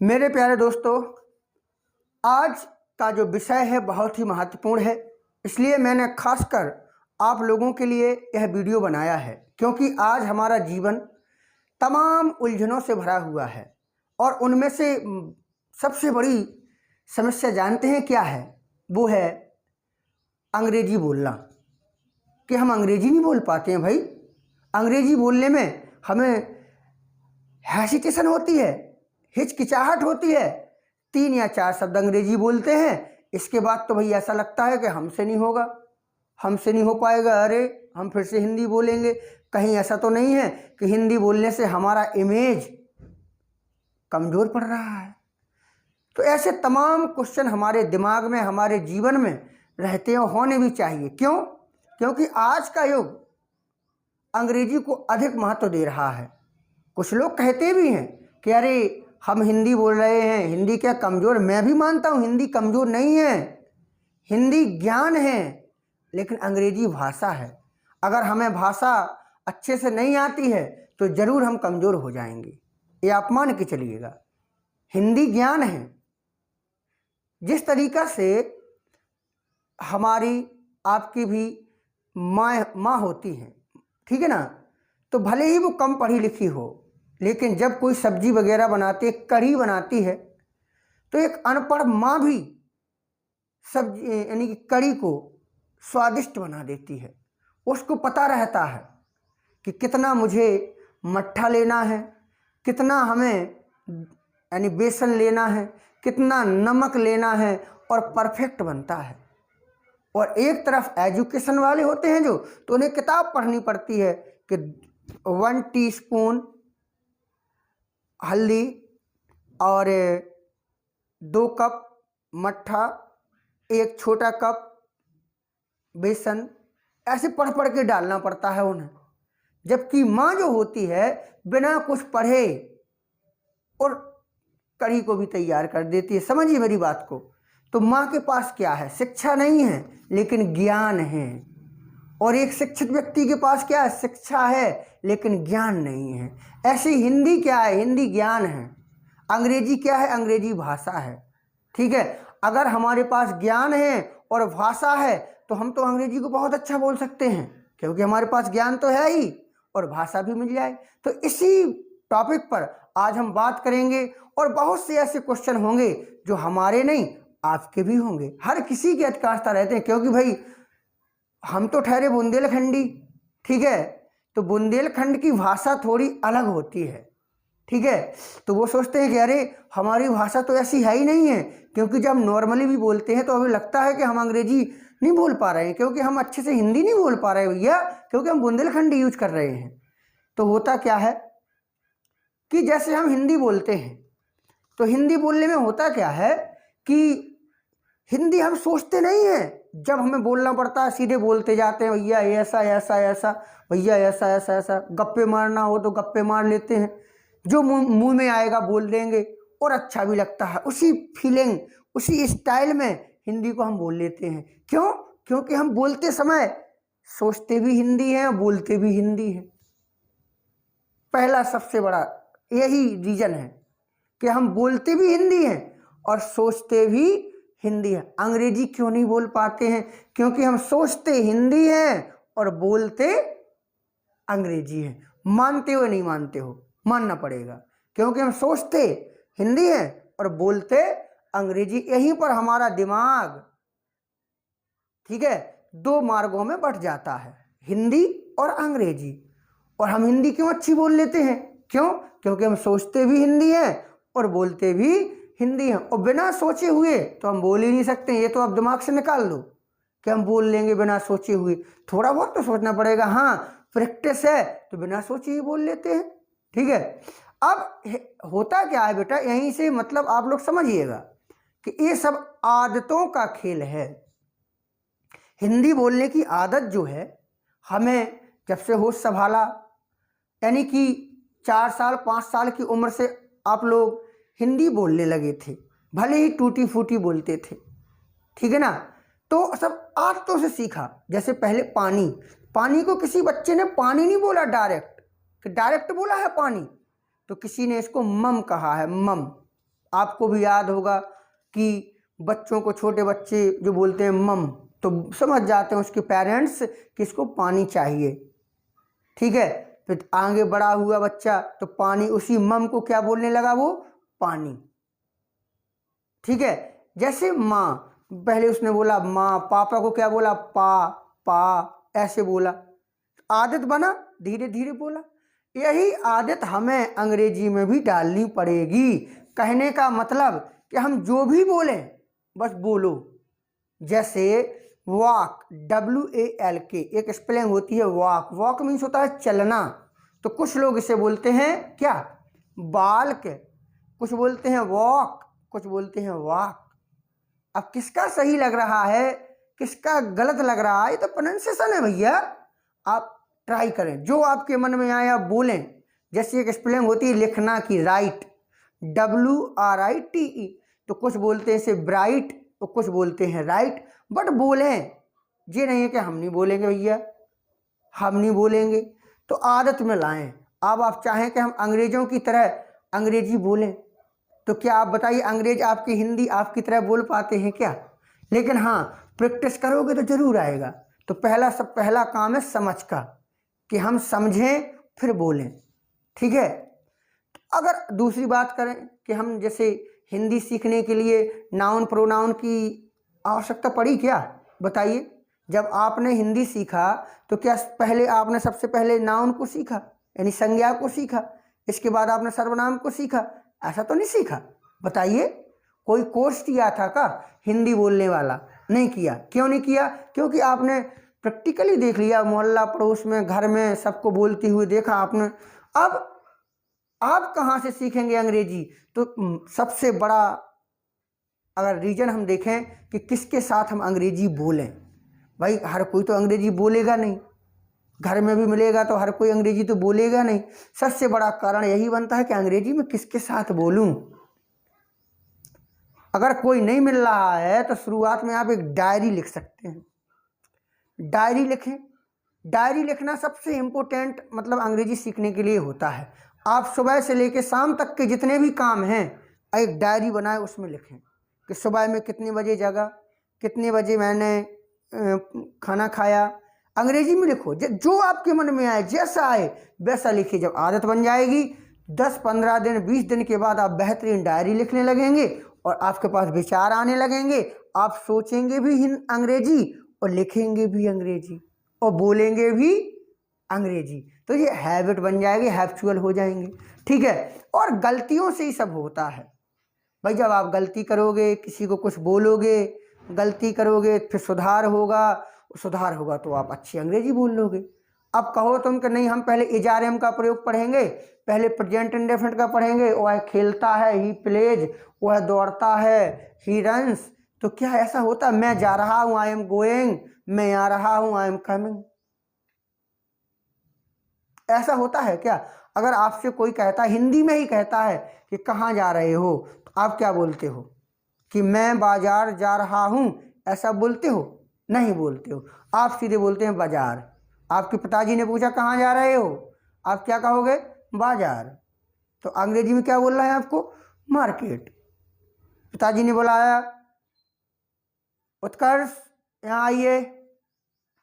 मेरे प्यारे दोस्तों, आज का जो विषय है बहुत ही महत्वपूर्ण है। इसलिए मैंने खासकर आप लोगों के लिए यह वीडियो बनाया है, क्योंकि आज हमारा जीवन तमाम उलझनों से भरा हुआ है और उनमें से सबसे बड़ी समस्या जानते हैं क्या है? वो है अंग्रेजी बोलना। कि हम अंग्रेजी नहीं बोल पाते हैं भाई। अंग्रेजी बोलने में हमें हेसिटेशन होती है, हिचकिचाहट होती है। 3 या 4 शब्द अंग्रेजी बोलते हैं, इसके बाद तो भाई ऐसा लगता है कि हमसे नहीं होगा, हमसे नहीं हो पाएगा, अरे हम फिर से हिंदी बोलेंगे। कहीं ऐसा तो नहीं है कि हिंदी बोलने से हमारा इमेज कमज़ोर पड़ रहा है? तो ऐसे तमाम क्वेश्चन हमारे दिमाग में, हमारे जीवन में रहते हैं, होने भी चाहिए। क्यों? क्योंकि आज का युग अंग्रेजी को अधिक महत्व दे रहा है। कुछ लोग कहते भी हैं कि अरे हम हिंदी बोल रहे हैं, हिंदी क्या कमज़ोर? मैं भी मानता हूँ हिंदी कमज़ोर नहीं है, हिंदी ज्ञान है, लेकिन अंग्रेजी भाषा है। अगर हमें भाषा अच्छे से नहीं आती है तो ज़रूर हम कमज़ोर हो जाएंगे, ये आप मान के चलिएगा। हिंदी ज्ञान है। जिस तरीक़ा से हमारी आपकी भी माँ होती हैं, ठीक है ना, तो भले ही वो कम पढ़ी लिखी हो, लेकिन जब कोई सब्जी वगैरह बनाती है, कढ़ी बनाती है, तो एक अनपढ़ माँ भी सब्जी यानी कि कढ़ी को स्वादिष्ट बना देती है। उसको पता रहता है कि कितना मुझे मट्ठा लेना है, कितना हमें यानी बेसन लेना है, कितना नमक लेना है, और परफेक्ट बनता है। और एक तरफ एजुकेशन वाले होते हैं जो, तो उन्हें किताब पढ़नी पड़ती है कि 1 टीस्पून हल्दी और 2 कप मट्ठा, 1 छोटा कप बेसन, ऐसे पढ़ पढ़ के डालना पड़ता है उन्हें। जबकि माँ जो होती है बिना कुछ पढ़े और कढ़ी को भी तैयार कर देती है। समझिए मेरी बात को। तो माँ के पास क्या है? शिक्षा नहीं है, लेकिन ज्ञान है। और एक शिक्षित व्यक्ति के पास क्या है? शिक्षा है, लेकिन ज्ञान नहीं है। ऐसी हिंदी क्या है? हिंदी ज्ञान है। अंग्रेजी क्या है? अंग्रेजी भाषा है। ठीक है, अगर हमारे पास ज्ञान है और भाषा है तो हम तो अंग्रेजी को बहुत अच्छा बोल सकते हैं, क्योंकि हमारे पास ज्ञान तो है ही और भाषा भी मिल जाए। तो इसी टॉपिक पर आज हम बात करेंगे, और बहुत से ऐसे क्वेश्चन होंगे जो हमारे नहीं आपके भी होंगे। हर किसी की अधिकांशता रहते हैं, क्योंकि भाई हम तो ठहरे बुंदेलखंडी, ठीक है, तो बुंदेलखंड की भाषा थोड़ी अलग होती है, ठीक है। तो वो सोचते हैं कि अरे हमारी भाषा तो ऐसी है ही नहीं है, क्योंकि जब हम नॉर्मली भी बोलते हैं तो हमें लगता है कि हम अंग्रेजी नहीं बोल पा रहे हैं, क्योंकि हम अच्छे से हिंदी नहीं बोल पा रहे हैं भैया, क्योंकि हम बुंदेलखंडी यूज कर रहे हैं। तो होता क्या है कि जैसे हम हिंदी बोलते हैं, तो हिंदी बोलने में होता क्या है कि हिंदी हम सोचते नहीं हैं। जब हमें बोलना पड़ता है सीधे बोलते जाते हैं, भैया ऐसा ऐसा ऐसा, भैया ऐसा ऐसा ऐसा। गप्पे मारना हो तो गप्पे मार लेते हैं, जो मुंह में आएगा बोल देंगे, और अच्छा भी लगता है। उसी फीलिंग, उसी स्टाइल में हिंदी को हम बोल लेते हैं। क्यों? क्योंकि हम बोलते समय सोचते भी हिंदी हैं, बोलते भी हिंदी हैं। पहला सबसे बड़ा यही रीजन है कि हम बोलते भी हिंदी हैं और सोचते भी हिंदी है। अंग्रेजी क्यों नहीं बोल पाते हैं? क्योंकि हम सोचते हिंदी हैं और बोलते अंग्रेजी हैं। मानते हो नहीं मानते हो? मानना पड़ेगा, क्योंकि हम सोचते हिंदी हैं और बोलते अंग्रेजी। यहीं पर हमारा दिमाग, ठीक है, 2 मार्गों में बंट जाता है, हिंदी और अंग्रेजी। और हम हिंदी क्यों अच्छी बोल लेते हैं? क्यों? क्योंकि हम सोचते भी हिंदी हैं और बोलते भी हिंदी है। और बिना सोचे हुए तो हम बोल ही नहीं सकते। ये तो आप दिमाग से निकाल दो कि हम बोल लेंगे बिना सोचे हुए। थोड़ा बहुत तो सोचना पड़ेगा। हाँ, प्रैक्टिस है तो बिना सोचे ही बोल लेते हैं, ठीक है। अब होता क्या है बेटा, यहीं से मतलब आप लोग समझिएगा कि ये सब आदतों का खेल है। हिंदी बोलने की आदत जो है, हमें जब से होश संभाला, यानी कि 4 साल 5 साल की उम्र से आप लोग हिंदी बोलने लगे थे, भले ही टूटी फूटी बोलते थे, ठीक है ना। तो सब आदतों से सीखा। जैसे पहले पानी, पानी को किसी बच्चे ने पानी नहीं बोला डायरेक्ट, कि डायरेक्ट बोला है पानी, तो किसी ने इसको मम कहा है, मम, आपको भी याद होगा कि बच्चों को, छोटे बच्चे जो बोलते हैं मम, तो समझ जाते हैं उसके पेरेंट्स कि इसको पानी चाहिए, ठीक है। फिर आगे बड़ा हुआ बच्चा तो पानी, उसी मम को क्या बोलने लगा, वो पानी, ठीक है। जैसे माँ, पहले उसने बोला माँ, पापा को क्या बोला, पा, ऐसे बोला, आदत बना, धीरे धीरे बोला। यही आदत हमें अंग्रेजी में भी डालनी पड़ेगी। कहने का मतलब कि हम जो भी बोलें बस बोलो। जैसे वॉक, WALK, एक स्पेलिंग होती है वॉक। वॉक मीन्स होता है चलना, तो कुछ लोग इसे बोलते हैं क्या, बाल्क, कुछ बोलते हैं वॉक, कुछ बोलते हैं वॉक। अब किसका सही लग रहा है, किसका गलत लग रहा है, ये तो प्रोनाउंसिएशन है भैया। आप ट्राई करें, जो आपके मन में आए आप बोलें। जैसे एक स्पेलिंग होती है लिखना की, राइट, WRITE, तो कुछ बोलते हैं इसे ब्राइट, तो कुछ बोलते हैं राइट, बट बोलें। ये नहीं है कि हम नहीं बोलेंगे भैया, हम नहीं बोलेंगे, तो आदत में लाएं। अब आप चाहें कि हम अंग्रेजों की तरह अंग्रेजी बोलें, तो क्या आप बताइए, अंग्रेज आपकी हिंदी आपकी तरह बोल पाते हैं क्या? लेकिन हाँ, प्रैक्टिस करोगे तो जरूर आएगा। तो पहला काम है समझ का, कि हम समझें फिर बोलें, ठीक है। अगर दूसरी बात करें कि हम जैसे हिंदी सीखने के लिए नाउन प्रोनाउन की आवश्यकता पड़ी क्या, बताइए। जब आपने हिंदी सीखा तो क्या पहले आपने सबसे पहले नाउन को सीखा, यानी संज्ञा को सीखा, इसके बाद आपने सर्वनाम को सीखा? ऐसा तो नहीं सीखा, बताइए। कोई कोर्स किया था का हिंदी बोलने वाला? नहीं किया। क्यों नहीं किया? क्योंकि आपने प्रैक्टिकली देख लिया, मोहल्ला पड़ोस में, घर में सबको बोलते हुए देखा आपने। अब आप कहाँ से सीखेंगे अंग्रेजी? तो सबसे बड़ा अगर रीजन हम देखें कि किसके साथ हम अंग्रेजी बोलें, भाई हर कोई तो अंग्रेजी बोलेगा नहीं, घर में भी मिलेगा तो हर कोई अंग्रेजी तो बोलेगा नहीं। सबसे बड़ा कारण यही बनता है कि अंग्रेजी में किसके साथ बोलूं। अगर कोई नहीं मिल रहा है तो शुरुआत में आप एक डायरी लिख सकते हैं, डायरी लिखें। डायरी लिखना सबसे इम्पोर्टेंट मतलब अंग्रेजी सीखने के लिए होता है। आप सुबह से लेकर शाम तक के जितने भी काम हैं एक डायरी बनाए, उसमें लिखें कि सुबह में कितने बजे जगा, कितने बजे मैंने खाना खाया। अंग्रेजी में लिखो, जो आपके मन में आए, जैसा आए वैसा लिखिए। जब आदत बन जाएगी 10-15 दिन 20 दिन के बाद आप बेहतरीन डायरी लिखने लगेंगे और आपके पास विचार आने लगेंगे। आप सोचेंगे भी अंग्रेजी और लिखेंगे भी अंग्रेजी और बोलेंगे भी अंग्रेजी। तो ये हैबिट बन जाएगी, हैबिचुअल हो जाएंगे, ठीक है। और गलतियों से ही सब होता है भाई। जब आप गलती करोगे, किसी को कुछ बोलोगे, गलती करोगे, फिर सुधार होगा तो आप अच्छी अंग्रेजी बोल लोगे। अब कहो तुम कि नहीं हम पहले इजारेम का प्रयोग पढ़ेंगे, पहले प्रेजेंट इंडेफिनिट का पढ़ेंगे, वह खेलता है, ही प्लेज, वह दौड़ता है, ही रन्स, तो क्या ऐसा होता? मैं जा रहा हूँ, आई एम गोइंग, मैं आ रहा हूँ, आई एम कमिंग, ऐसा होता है क्या? अगर आपसे कोई कहता है, हिंदी में ही कहता है कि कहाँ जा रहे हो, तो आप क्या बोलते हो? कि मैं बाजार जा रहा हूँ, ऐसा बोलते हो? नहीं बोलते हो, आप सीधे बोलते हैं बाजार। आपके पिताजी ने पूछा कहाँ जा रहे हो, आप क्या कहोगे? बाजार। तो अंग्रेजी में क्या बोल रहा है आपको? मार्केट। पिताजी ने बुलाया, उत्कर्ष यहाँ आइए,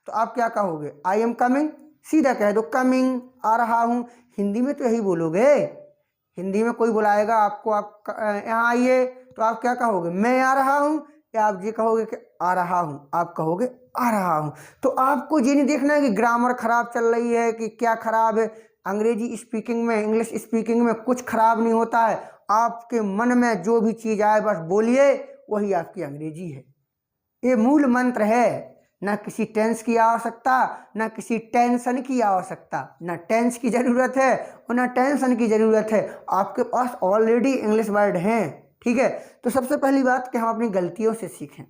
तो आप क्या कहोगे? आई एम कमिंग, सीधा कह दो कमिंग, आ रहा हूँ। हिंदी में तो यही बोलोगे। हिंदी में कोई बुलाएगा आपको, आप यहाँ आइए, तो आप क्या कहोगे? मैं आ रहा हूँ, या आप ये कहोगे कि आ रहा हूँ? आप कहोगे आ रहा हूँ। तो आपको ये नहीं देखना है कि ग्रामर खराब चल रही है कि क्या खराब है। अंग्रेजी स्पीकिंग में, इंग्लिश स्पीकिंग में कुछ खराब नहीं होता है। आपके मन में जो भी चीज़ आए बस बोलिए, वही आपकी अंग्रेजी है। ये मूल मंत्र है। ना किसी टेंस की आवश्यकता, ना किसी टेंशन की आवश्यकता, ना टेंस की ज़रूरत है और ना टेंशन की ज़रूरत है। आपके पास ऑलरेडी इंग्लिश वर्ड हैं, ठीक है। तो सबसे पहली बात कि हम अपनी गलतियों से सीखें।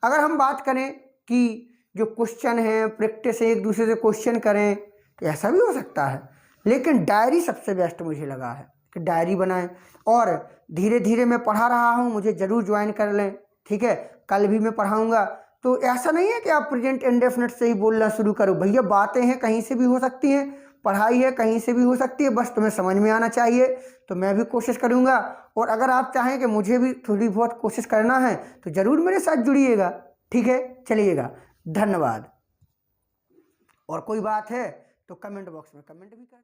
अगर हम बात करें कि जो क्वेश्चन है, प्रैक्टिस है, एक दूसरे से क्वेश्चन करें, तो ऐसा भी हो सकता है। लेकिन डायरी सबसे बेस्ट मुझे लगा है कि डायरी बनाएं। और धीरे धीरे मैं पढ़ा रहा हूँ, मुझे ज़रूर ज्वाइन कर लें, ठीक है। कल भी मैं पढ़ाऊँगा। तो ऐसा नहीं है कि आप प्रेजेंट इंडेफिनिट से ही बोलना शुरू करो, भैया बातें हैं कहीं से भी हो सकती हैं। पढ़ाई है कहीं से भी हो सकती है, बस तुम्हें समझ में आना चाहिए। तो मैं भी कोशिश करूँगा, और अगर आप चाहें कि मुझे भी थोड़ी बहुत कोशिश करना है तो ज़रूर मेरे साथ जुड़िएगा। ठीक है, चलिएगा, धन्यवाद। और कोई बात है तो कमेंट बॉक्स में कमेंट भी कर